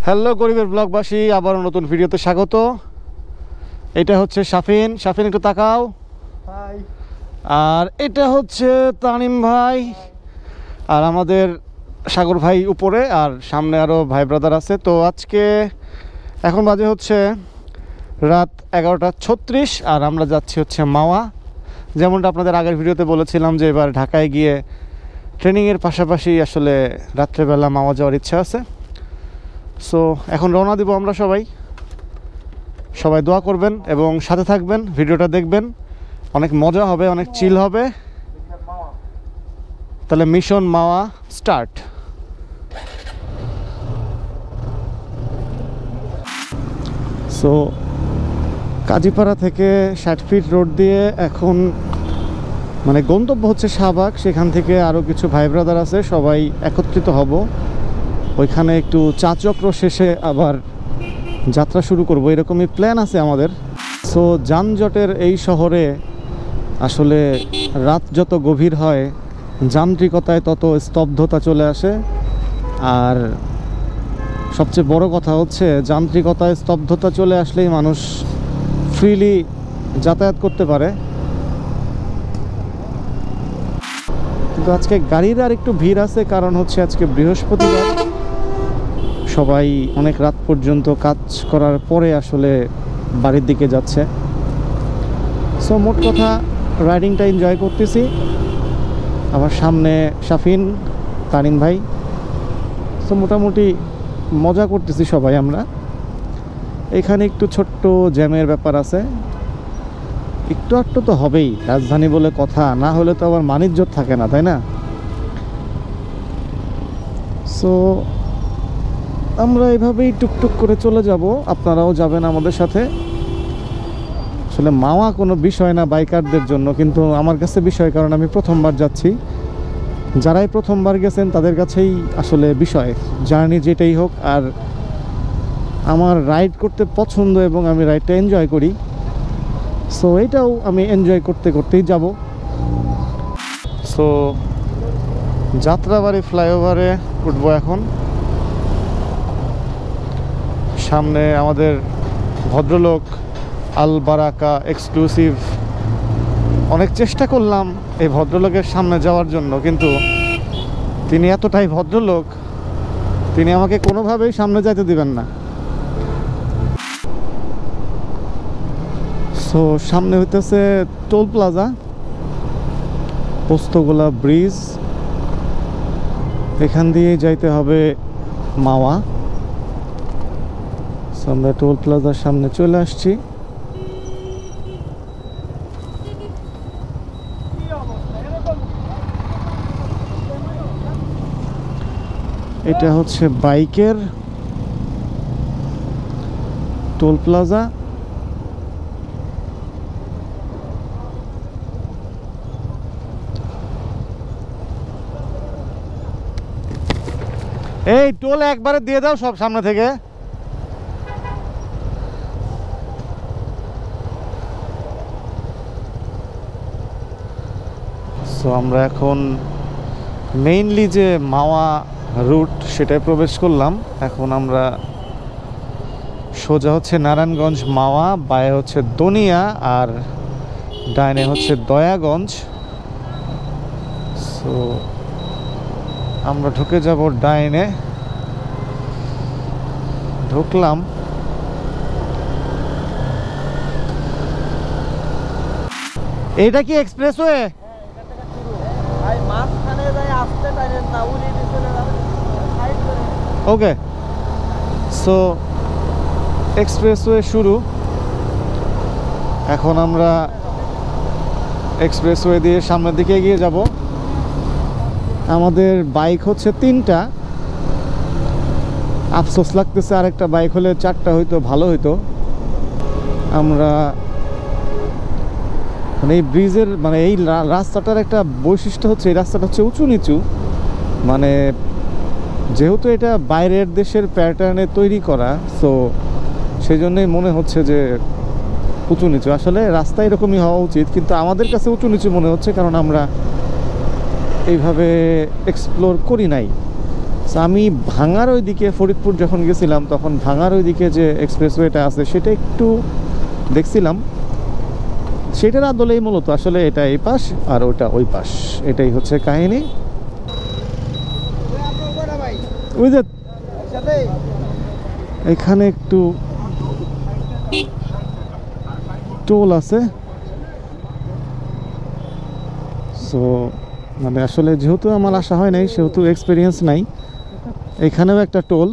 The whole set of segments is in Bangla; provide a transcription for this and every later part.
হ্যালো গরিবের ব্লগবাসী, আবার নতুন ভিডিওতে স্বাগত। এটা হচ্ছে শাফিন, একটু তাকাও। হাই। আর এটা হচ্ছে তানিম ভাই, আর আমাদের সাগর ভাই উপরে, আর সামনে আরও ভাই ব্রাদার আছে। তো আজকে এখন বাজে হচ্ছে রাত 11:36, আর আমরা যাচ্ছি হচ্ছে মাওয়া। যেমনটা আপনাদের আগের ভিডিওতে বলেছিলাম যে এবার ঢাকায় গিয়ে ট্রেনিংয়ের পাশাপাশি আসলে রাত্রেবেলা মাওয়া যাওয়ার ইচ্ছা আছে। সো এখন রওনা দিব আমরা। সবাই দোয়া করবেন এবং সাথে থাকবেন, ভিডিওটা দেখবেন, অনেক মজা হবে, অনেক চিল হবে। তাহলে মিশন মাওয়া স্টার্ট। সো কাজীপাড়া থেকে 60 ফিট রোড দিয়ে এখন মানে গন্তব্য হচ্ছে শাহবাগ। সেখান থেকে আরও কিছু ভাই ব্রাদার আছে, সবাই একত্রিত হব ওইখানে। একটু চা চক্র শেষে আবার যাত্রা শুরু করব, এরকমই প্ল্যান আছে আমাদের। সো যানজটের এই শহরে আসলে রাত যত গভীর হয় যান্ত্রিকতায় তত স্তব্ধতা চলে আসে। আর সবচেয়ে বড় কথা হচ্ছে যান্ত্রিকতায় স্তব্ধতা চলে আসলেই মানুষ ফ্রিলি যাতায়াত করতে পারে। কিন্তু আজকে গাড়ির আর একটু ভিড় আছে, কারণ হচ্ছে আজকে বৃহস্পতিবার। সবাই অনেক রাত পর্যন্ত কাজ করার পরে আসলে বাড়ির দিকে যাচ্ছে। সো মোট কথা রাইডিংটা এনজয় করতেছি। আমার সামনে শাফিন, তানিম ভাই। সো মোটামুটি মজা করতেছি সবাই আমরা। এখানে একটু ছোট্ট জ্যামের ব্যাপার আছে, একটু একটু তো হবেই, রাজধানী বলে কথা, না হলে তো আবার মানিজ্য থাকে না, তাই না? সো আমরা এভাবেই টুকটুক করে চলে যাব, আপনারাও যাবেন আমাদের সাথে। আসলে মাওয়া কোনো বিষয় না বাইকারদের জন্য, কিন্তু আমার কাছে বিষয়, কারণ আমি প্রথমবার যাচ্ছি। যারাই প্রথমবার গেছেন তাদের কাছেই আসলে বিষয়, জার্নি যেটাই হোক। আর আমার রাইড করতে পছন্দ এবং আমি রাইডটা এনজয় করি। সো এটাও আমি এনজয় করতে করতেই যাব। সো যাত্রাবাড়ি ফ্লাইওভারে উঠবো এখন। সামনে আমাদের ভদ্রলোক আল বারাকা এক্সক্লুসিভ। অনেক চেষ্টা করলাম এই ভদ্রলোকের সামনে যাওয়ার জন্য, কিন্তু তিনি এতটাই ভদ্রলোক, তিনি আমাকে কোনোভাবেই সামনে যাইতে দিবেন না। সো সামনে হইতেছে টোল প্লাজা, পোস্তগোলা ব্রিজ, এখান দিয়ে যাইতে হবে মাওয়া। সো আমরা টোল প্লাজার সামনে চলে আসছি। এটা হচ্ছে বাইকের টোল প্লাজা। এই টোল একবারে দিয়ে দাও সব সামনে থেকে। সো আমরা এখন মেইনলি যে মাওয়া রুট সেটাই প্রবেশ করলাম। এখন আমরা সোজা হচ্ছে নারায়ণগঞ্জ মাওয়া, বায়ে হচ্ছে দনিয়া, আর ডাইনে হচ্ছে দয়াগঞ্জ। সো আমরা ঢুকে যাব ডাইনে। ঢুকলাম। এইটা কি এক্সপ্রেসওয়ে? ওকে, সো এক্সপ্রেসওয়ে শুরু। এখন আমরা এক্সপ্রেসওয়ে দিয়ে সামনের দিকে এগিয়ে যাব। আমাদের বাইক হচ্ছে 3টা। আফসোস লাগতেছে আরেকটা বাইক হলে 4টা হইতো, ভালো হইতো। আমরা মানে এই ব্রিজের মানে এই রাস্তাটার একটা বৈশিষ্ট্য হচ্ছে এই রাস্তাটা হচ্ছে উঁচু নিচু। মানে যেহেতু এটা বাইরের দেশের প্যাটার্নে তৈরি করা, সো সেই জন্যই মনে হচ্ছে যে উঁচু নিচু। আসলে রাস্তা এরকমই হওয়া উচিত, কিন্তু আমাদের কাছে উঁচু নিচু মনে হচ্ছে কারণ আমরা এইভাবে এক্সপ্লোর করি নাই। So, আমি ভাঙার ওইদিকে ফরিদপুর যখন গেছিলাম তখন ভাঙার ওইদিকে যে এক্সপ্রেসওয়েটা আছে সেটা একটু দেখছিলাম, সেটার আদলেই মূলত আসলে এটা এই পাশ আর ওটা ওই পাশ, এটাই হচ্ছে কাহিনী। ওই যে এখানে একটু টোল আছে, সো মানে আসলে যেহেতু আমার আসা হয় নাই সেহেতু এক্সপিরিয়েন্স নাই। এখানেও একটা টোল,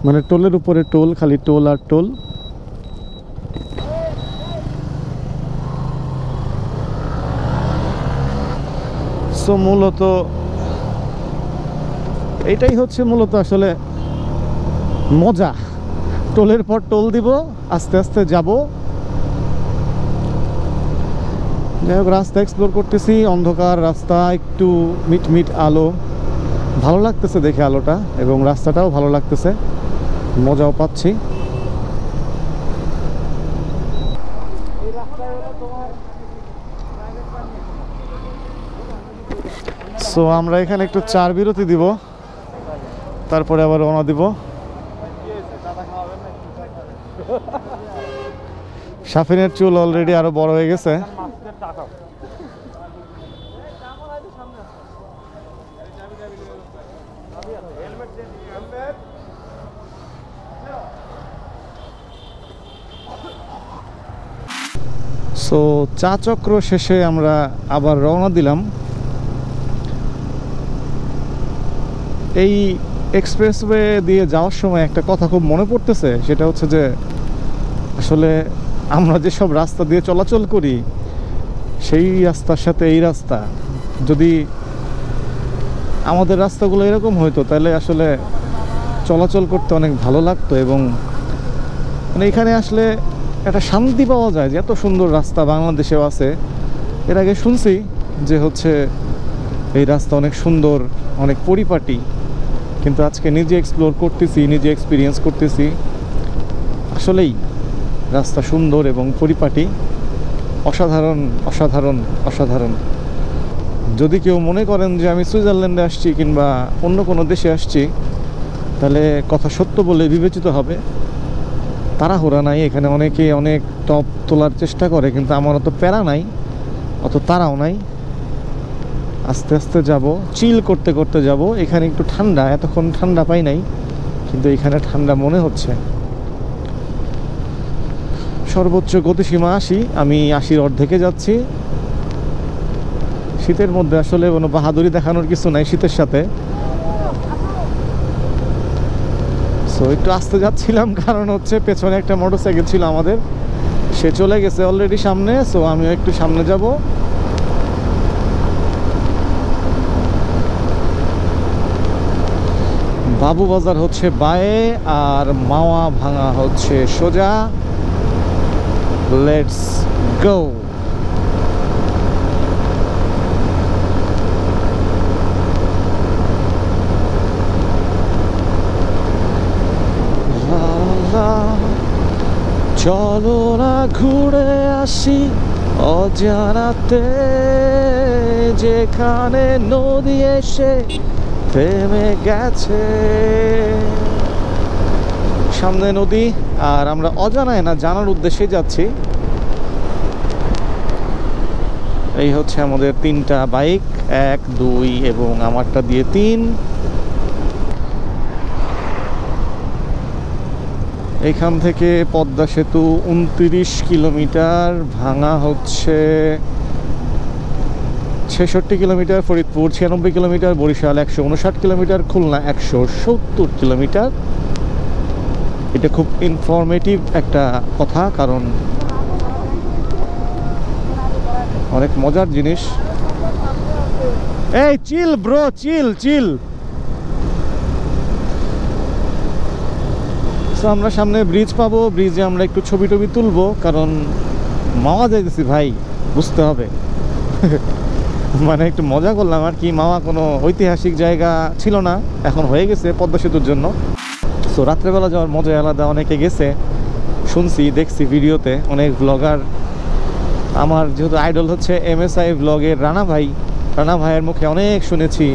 মানে টোলের উপরে টোল, খালি টোল আর টোল। সো মূলত এটাই হচ্ছে মূলত আসলে মজা, টোলের পর টোল দিব, আস্তে আস্তে যাব। যাই হোক, রাস্তা এক্সপ্লোর করতেছি, অন্ধকার রাস্তা, একটু মিটমিট আলো, ভালো লাগতেছে দেখে আলোটা, এবং রাস্তাটাও ভালো লাগতেছে, মজাও পাচ্ছি। সো আমরা এখানে একটু চার বিরতি দিব, তারপরে আবার রওনা দিব। শাফিনের চুল অলরেডি আরো বড় হয়ে গেছে। সো চা চক্র শেষে আমরা আবার রওনা দিলাম। এই এক্সপ্রেসওয়ে দিয়ে যাওয়ার সময় একটা কথা খুব মনে পড়তেছে, সেটা হচ্ছে যে আসলে আমরা যেসব রাস্তা দিয়ে চলাচল করি সেই রাস্তার সাথে এই রাস্তা, যদি আমাদের রাস্তাগুলো এরকম হইতো তাহলে আসলে চলাচল করতে অনেক ভালো লাগতো, এবং মানে এখানে আসলে একটা শান্তি পাওয়া যায় যে এত সুন্দর রাস্তা বাংলাদেশেও আছে। এর আগে শুনছি যে হচ্ছে এই রাস্তা অনেক সুন্দর, অনেক পরিপাটি, কিন্তু আজকে নিজে এক্সপ্লোর করতেছি, নিজে এক্সপিরিয়েন্স করতেছি, আসলেই রাস্তা সুন্দর এবং পরিপাটি, অসাধারণ অসাধারণ অসাধারণ। যদি কেউ মনে করেন যে আমি সুইজারল্যান্ডে আসছি কিংবা অন্য কোনো দেশে আসছি, তাহলে কথা সত্য বলে বিবেচিত হবে। তাড়াহুড়া নাই এখানে, অনেকে অনেক টপ তোলার চেষ্টা করে, কিন্তু আমার অত প্যারা নাই, অত তাড়াও নাই, আস্তে আস্তে যাব, চিল করতে করতে যাব। এখানে একটু ঠান্ডা, এতক্ষণ ঠান্ডা পাই নাই, কিন্তু এখানে ঠান্ডা মনে হচ্ছে। সর্বোচ্চ গতিসীমা 80, আমি 80-র অর্ধেকে যাচ্ছি। শীতের মধ্যে আসলে কোনো বাহাদুরি দেখানোর কিছু নাই শীতের সাথে। সো একটু আস্তে যাচ্ছিলাম, কারণ হচ্ছে পেছনে একটা মোটরসাইকেল ছিল আমাদের, সে চলে গেছে অলরেডি সামনে। সো আমিও একটু সামনে যাব। বাবু বাজার হচ্ছে বায়ে আর মাওয়া ভাঙা হচ্ছে সোজা। Let's go. চলো না ঘুরে আসি অজানাতে, যেখানে নদী এসে থেমে গেছে। সামনে নদী, আর আমরা অজানায় না জানার উদ্দেশ্যে যাচ্ছি। এই হচ্ছে আমাদের 3টা বাইক, 1, 2 এবং আমারটা দিয়ে 3। এখান থেকে পদ্মা সেতু 29 কিলোমিটার, ভাঙা হচ্ছে 66 kilometre, Faridpur 96 kilometre, Barishal 159 kilometre, Khulna 170 kilometre. এটা খুব ইনফরমেটিভ একটা কথা, কারণ অনেক মজার জিনিস। এই চিল ব্রো, চিল চিল। আমরা সামনে ব্রিজ পাবো, ব্রিজে আমরা একটু ছবি টবি তুলবো, কারণ মাওয়া যাইতেছি ভাই, বুঝতে হবে। মানে একটু মজা করলাম আর কি। মাওয়া কোনো ঐতিহাসিক জায়গা ছিল না, এখন হয়ে গেছে পদ্মা সেতুর জন্য। সো রাত্রেবেলা যাওয়ার মজা আলাদা। অনেকে গেছে, শুনছি, দেখছি ভিডিওতে, অনেক ব্লগার। আমার যেহেতু আইডল হচ্ছে MSI ব্লগের রানা ভাই, রানা ভাইয়ের মুখে অনেক শুনেছি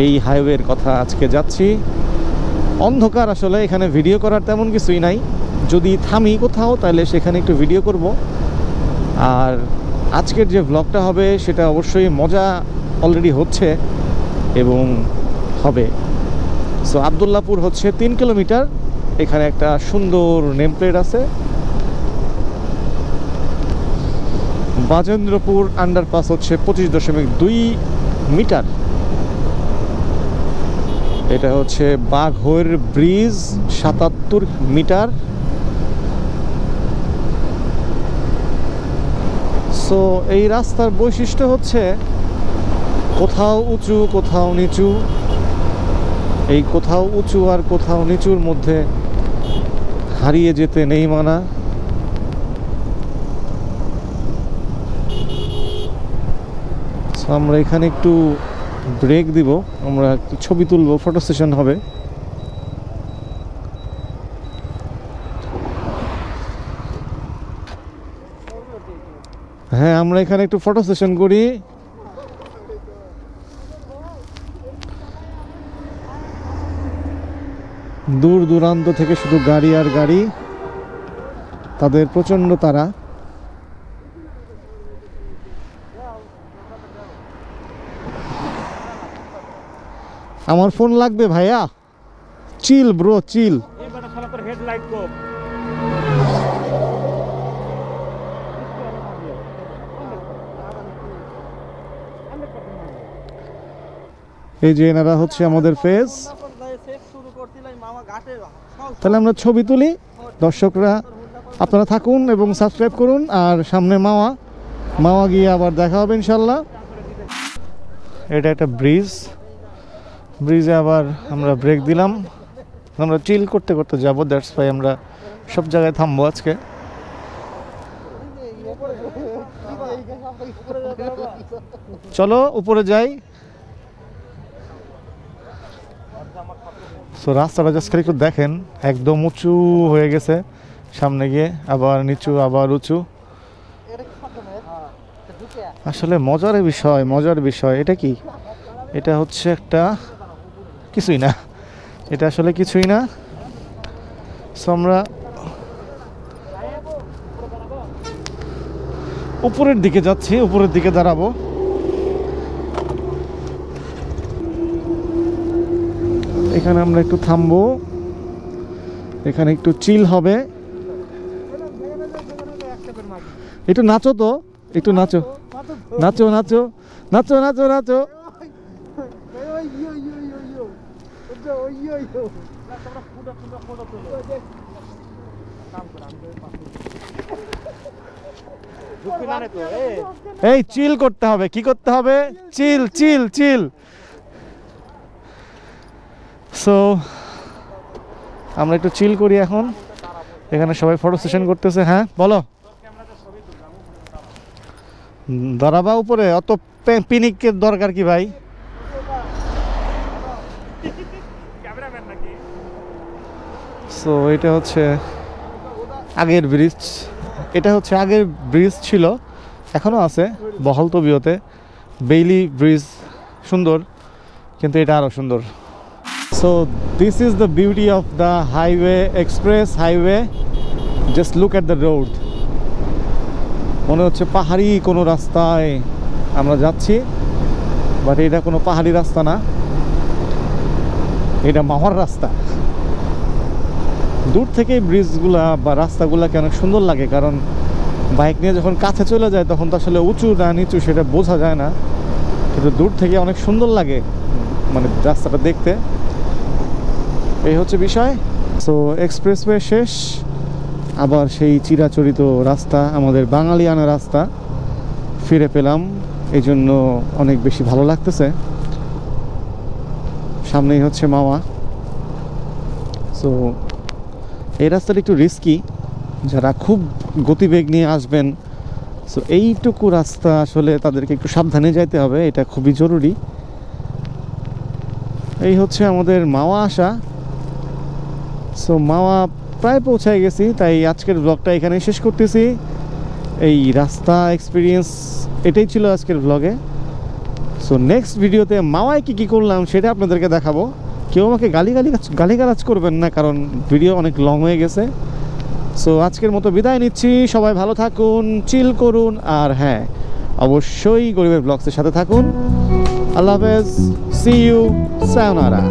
এই হাইওয়ের কথা আজকে যাচ্ছি। অন্ধকার, আসলে এখানে ভিডিও করার তেমন কিছুই নাই। যদি থামি কোথাও তাহলে সেখানে একটু ভিডিও করব। আর আজকের যে ব্লগটা হবে সেটা অবশ্যই মজা অলরেডি হচ্ছে এবং হবে। সো আবদুল্লাপুর হচ্ছে 3 কিলোমিটার। এখানে একটা সুন্দর নেম প্লেট আছে। বাজেন্দ্রপুর আন্ডারপাস হচ্ছে 25.2 মিটার। এটা হচ্ছে বাঘৈর ব্রিজ 77 মিটার। সো এই রাস্তার বৈশিষ্ট্য হচ্ছে কোথাও উঁচু কোথাও নিচু। এই কোথাও উঁচু আর কোথাও নিচুর মধ্যে হারিয়ে যেতে নেই মানা। আমরা এখানে একটু ব্রেক দিব, আমরা একটু ছবি তুলবো, ফটো সেশন হবে। হ্যাঁ, আমরা এখানে একটু ফটো সেশন করি। দূর দূরান্ত থেকে শুধু গাড়ি আর গাড়ি, তাদের প্রচন্ড তাড়া। আমার ফোন লাগবে ভাইয়া। চিল ব্রো, চিল। এই যে এনারা হচ্ছে আমাদের ফেস। তাহলে আমরা ছবি তুলি, দর্শকরা আপনারা থাকুন এবং সাবস্ক্রাইব করুন। আর সামনে মাওয়া গিয়ে আবার দেখা হবে ইনশাল্লাহ। এটা একটা ব্রিজে আবার আমরা ব্রেক দিলাম। আমরা চিল করতে করতে যাবো, দ্যাটস ওয়াই আমরা সব জায়গায় থামবো আজকে। চলো উপরে যাই। সো রাস্তাটা জাস্ট খালি একটু দেখেন, একদম উঁচু হয়ে গেছে। সামনে গিয়ে আবার নিচু আবার উঁচু। আসলে মজার বিষয়। এটা কি? এটা হচ্ছে একটা কিছুই না, এটা আসলে কিছুই না। সো আমরা উপরের দিকে যাচ্ছি, উপরের দিকে দাঁড়াবো। এখানে আমরা একটু থামবো, এখানে একটু চিল হবে। একটু নাচো তো, একটু নাচো নাচো নাচো নাচো নাচো নাচো। এই চিল করতে হবে, কি করতে হবে? চিল চিল চিল। সো আমরা একটু চিল করি এখন। এখানে সবাই ফটো সেশন করতেছে। হ্যাঁ বলো। দাঁড়াবা উপরে, অত পিনিকের দরকার কি ভাই? সো এটা হচ্ছে আগের ব্রিজ। এটা হচ্ছে আগের ব্রিজ ছিল, এখনও আছে বহল তবিয়তে। বেইলি ব্রিজ সুন্দর, কিন্তু এটা আরও সুন্দর। So this is the beauty of the highway, express highway. Just look at the road. মনে হচ্ছে পাহাড়ি কোনো রাস্তায় আমরা যাচ্ছি, বাট এটা কোনো পাহাড়ি রাস্তা না, এটা মাওয়ার রাস্তা। দূর থেকে ব্রিজগুলা বা রাস্তাগুলাকে অনেক সুন্দর লাগে, কারণ বাইক নিয়ে যখন কাছে চলে যায় তখন তো আসলে উঁচু না নিচু সেটা বোঝা যায় না, কিন্তু দূর থেকে অনেক সুন্দর লাগে মানে রাস্তাটা দেখতে। এই হচ্ছে বিষয়। সো এক্সপ্রেসওয়ে শেষ, আবার সেই চিরাচরিত রাস্তা, আমাদের বাঙালিয়ানা রাস্তা ফিরে পেলাম। এই জন্য অনেক বেশি ভালো লাগতেছে। সামনেই হচ্ছে মাওয়া। সো এই রাস্তাটা একটু রিস্কি, যারা খুব গতিবেগ নিয়ে আসবেন সো এইটুকু রাস্তা আসলে তাদেরকে একটু সাবধানে যাইতে হবে, এটা খুবই জরুরি। এই হচ্ছে আমাদের মাওয়া আসা। সো মাওয়া প্রায় পৌঁছায় গেছি, তাই আজকের ব্লগটা এখানেই শেষ করতেছি। এই রাস্তা এক্সপিরিয়েন্স এটাই ছিল আজকের ব্লগে। সো নেক্সট ভিডিওতে মাওয়ায় কী কী করলাম সেটা আপনাদেরকে দেখাবো। কেউ আমাকে গালিগালাজ করবেন না, কারণ ভিডিও অনেক লং হয়ে গেছে। সো আজকের মতো বিদায় নিচ্ছি। সবাই ভালো থাকুন, চিল করুন, আর হ্যাঁ অবশ্যই গরিবের ব্লগসের সাথে থাকুন। আল্লাহ হাফেজ, সি ইউ, সায়োনারা।